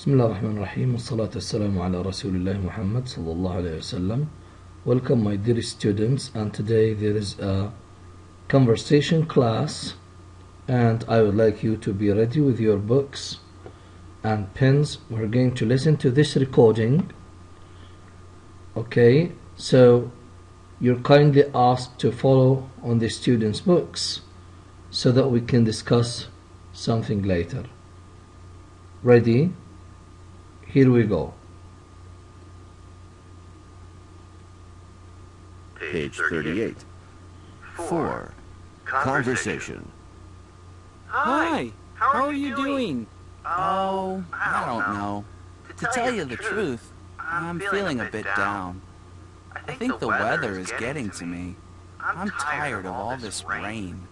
بسم الله الرحمن الرحيم والصلاة والسلام على رسول الله محمد صلى الله عليه وسلم. Welcome my dear students, and today there is a conversation class and I would like you to be ready with your books and pens. We're going to listen to this recording. Okay, so you're kindly asked to follow on the students' books so that we can discuss something later. Ready? Here we go. Page 38. 4. Conversation. Hi, how are you doing? Oh, I don't know. To tell you the truth, I'm feeling a bit down. I think the weather is getting to me. I'm tired of all this rain.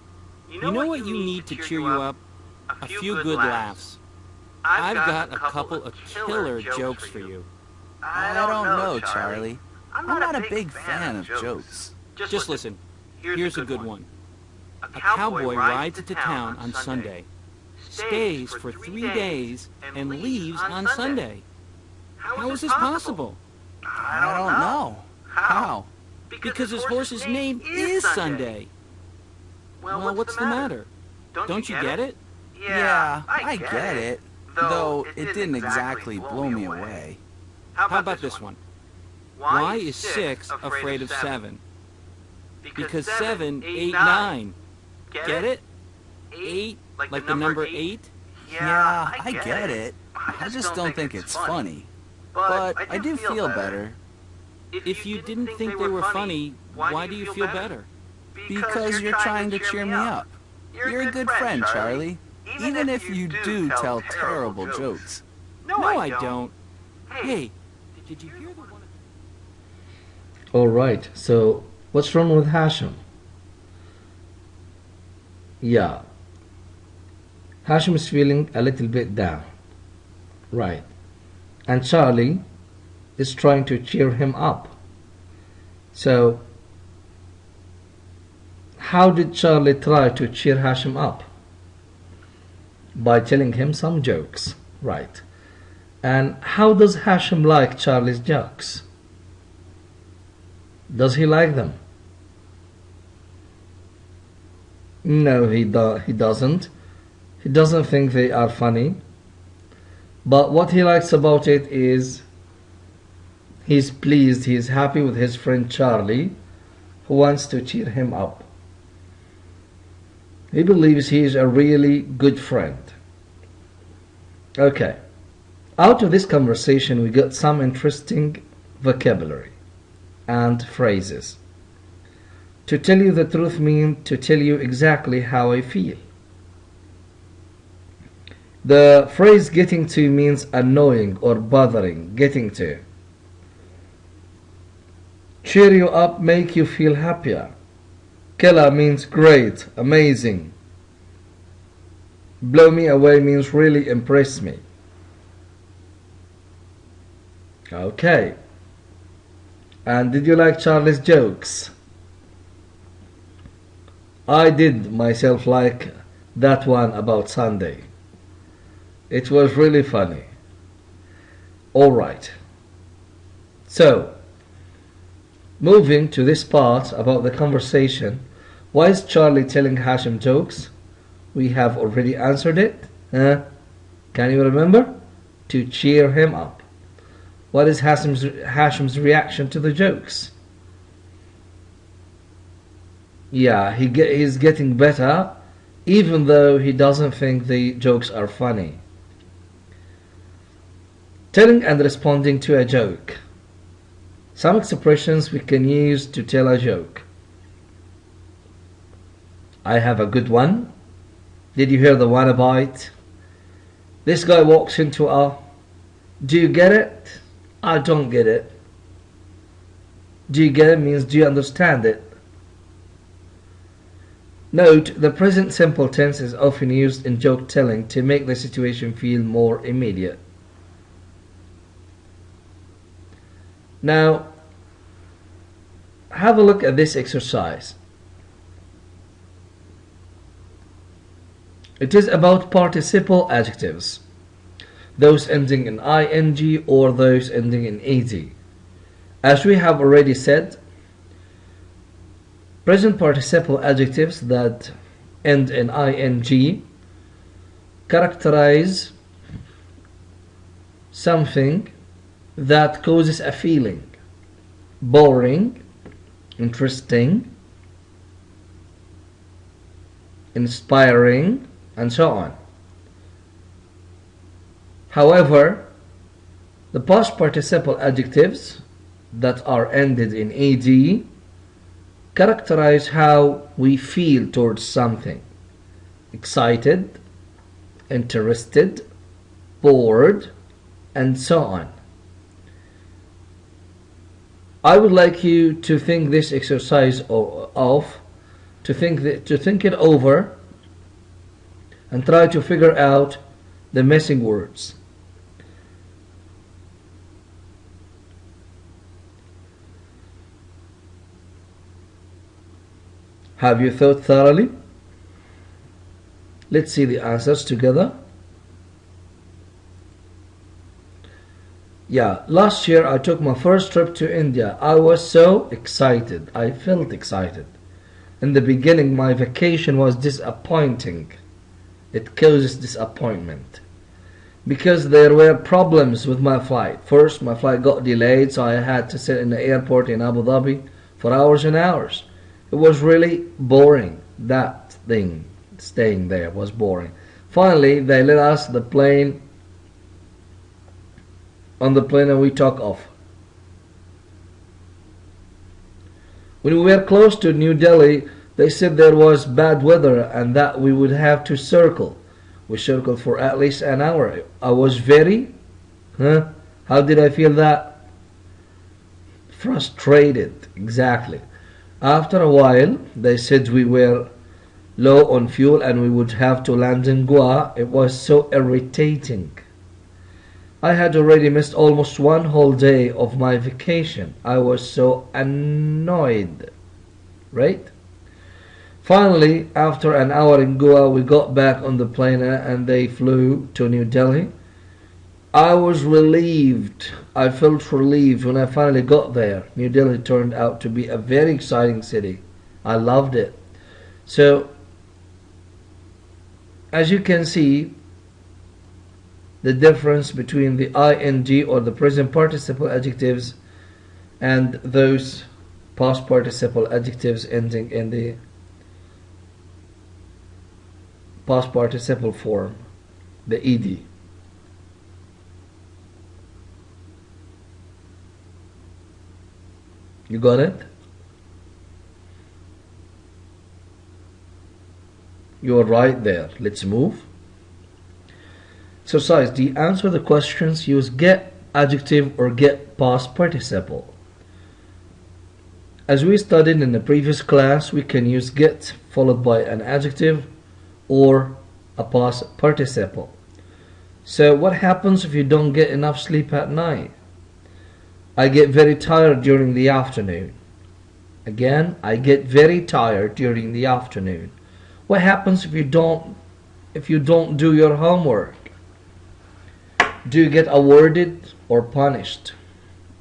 You know what you need to cheer you up? A few good laughs. I've got a couple of killer jokes for you. I don't know, Charlie. I'm not a big fan of jokes. Just listen. Here's a good one. A cowboy rides into town on Sunday, stays for 3 days, and leaves on Sunday. How is this possible? I don't know. How? Because his horse's name is Sunday. Well, what's the matter? Don't you get it? Yeah, I get it. Though it didn't exactly blow me away. How about this one? Why is 6 afraid of 7? Because 7 ate 9. Get it? 8, like the number 8? Yeah, I get it. I just don't think it's funny. But I do feel better. If you didn't think they were funny, why do you feel better? Because you're trying to cheer me up. You're a good friend, Charlie. Even if you do tell terrible jokes. No, I don't. Hey, did you hear the one? Alright, so what's wrong with Hashim? Yeah, Hashim is feeling a little bit down. Right. And Charlie is trying to cheer him up. So, how did Charlie try to cheer Hashim up? By telling him some jokes. Right. And how does Hashim like Charlie's jokes? Does he like them? No, he doesn't. He doesn't think they are funny. But what he likes about it is he's pleased, he's happy with his friend Charlie, who wants to cheer him up. He believes he is a really good friend. Okay. Out of this conversation we got some interesting vocabulary and phrases. To tell you the truth means to tell you exactly how I feel. The phrase getting to means annoying or bothering, getting to. Cheer you up, make you feel happier. Killer means great, amazing. Blow me away means really impress me. Okay. And did you like Charlie's jokes? I did myself like that one about Sunday. It was really funny. Alright. So, moving to this part about the conversation. Why is Charlie telling Hashim jokes? We have already answered it. Can you remember? To cheer him up. What is Hashim's reaction to the jokes? Yeah, he's getting better, even though he doesn't think the jokes are funny. Telling and responding to a joke. Some expressions we can use to tell a joke. I have a good one. Did you hear the one about? This guy walks into a... Do you get it? I don't get it. Do you get it means do you understand it? Note, the present simple tense is often used in joke telling to make the situation feel more immediate. Now, have a look at this exercise. It is about participle adjectives. those ending in ing or those ending in ed. As we have already said, present participle adjectives that end in ing characterize something that causes a feeling: boring, interesting, inspiring, and so on. However, the past participle adjectives that are ended in ed characterize how we feel towards something: excited, interested, bored, and so on. I would like you to think this exercise of, to think it over, and try to figure out the missing words. Have you thought thoroughly? Let's see the answers together. Yeah, last year I took my first trip to India. I was so excited. I felt excited. In the beginning, my vacation was disappointing. It causes disappointment because there were problems with my flight. First, my flight got delayed, so I had to sit in the airport in Abu Dhabi for hours and hours. It was really boring. That thing, staying there, was boring. Finally, they let us on the plane and we took off. When we were close to New Delhi, they said there was bad weather and that we would have to circle. We circled for at least an hour. I was very, how did I feel that? Frustrated, exactly. After a while, they said we were low on fuel and we would have to land in Goa. It was so irritating. I had already missed almost one whole day of my vacation. I was so annoyed, right? Finally, after an hour in Goa, we got back on the plane and they flew to New Delhi. I was relieved. I felt relieved when I finally got there. New Delhi turned out to be a very exciting city. I loved it. So, as you can see, the difference between the ing or the present participle adjectives and those past participle adjectives ending in the past participle form, the ed. You got it? You're right there. Let's move. Exercise D. Answer the questions. Use get adjective or get past participle. As we studied in the previous class, we can use get followed by an adjective or a past participle. So what happens if you don't get enough sleep at night? I get very tired during the afternoon. Again, I get very tired during the afternoon. What happens if you don't do your homework? Do you get awarded or punished?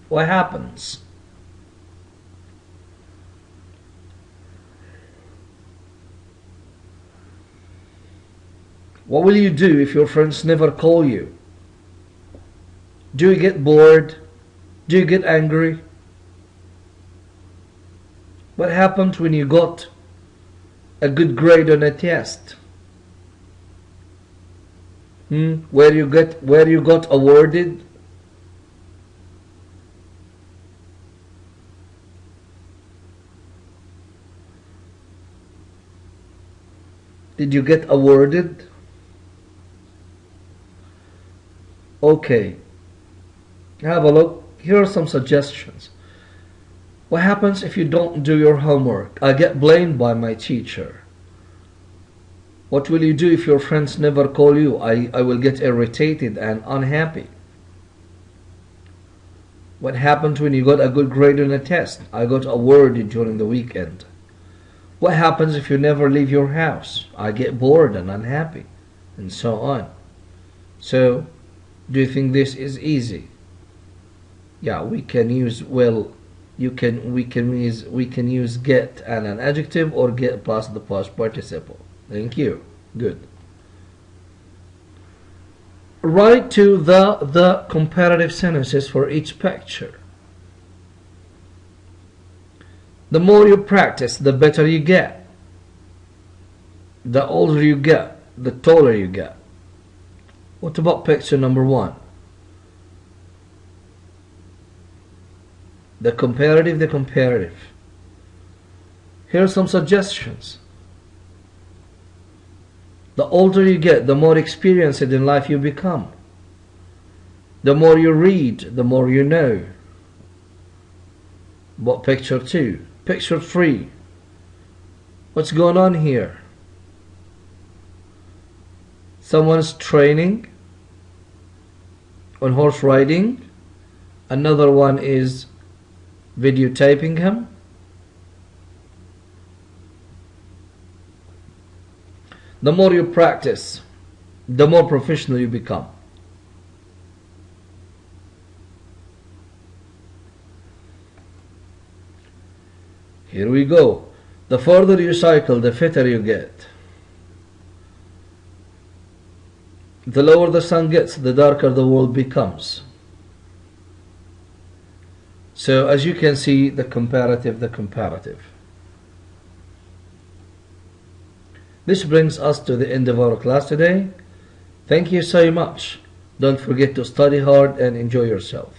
What happens? What will you do if your friends never call you? Do you get bored? Do you get angry? What happened when you got a good grade on a test? Where you got awarded? Did you get awarded? Okay. Have a look. Here are some suggestions. What happens if you don't do your homework? I get blamed by my teacher. What will you do if your friends never call you? I will get irritated and unhappy. What happens when you got a good grade on a test? I got awarded during the weekend. What happens if you never leave your house? I get bored and unhappy, and so on. So, Do you think this is easy? Yeah, we can use, well, we can use get and an adjective, or get plus the past participle. Thank you. Good. Write to the comparative sentences for each picture. The more you practice, the better you get. The older you get, the taller you get. What about picture number 1? The comparative. Here are some suggestions. The older you get, the more experienced in life you become. The more you read, the more you know. What picture 2? Picture 3. What's going on here? Someone's training on horse riding. Another one is videotaping him. The more you practice, the more professional you become. Here we go. The further you cycle, the fitter you get. The lower the sun gets, the darker the world becomes. So as you can see, the comparative. This brings us to the end of our class today. Thank you so much. Don't forget to study hard and enjoy yourself.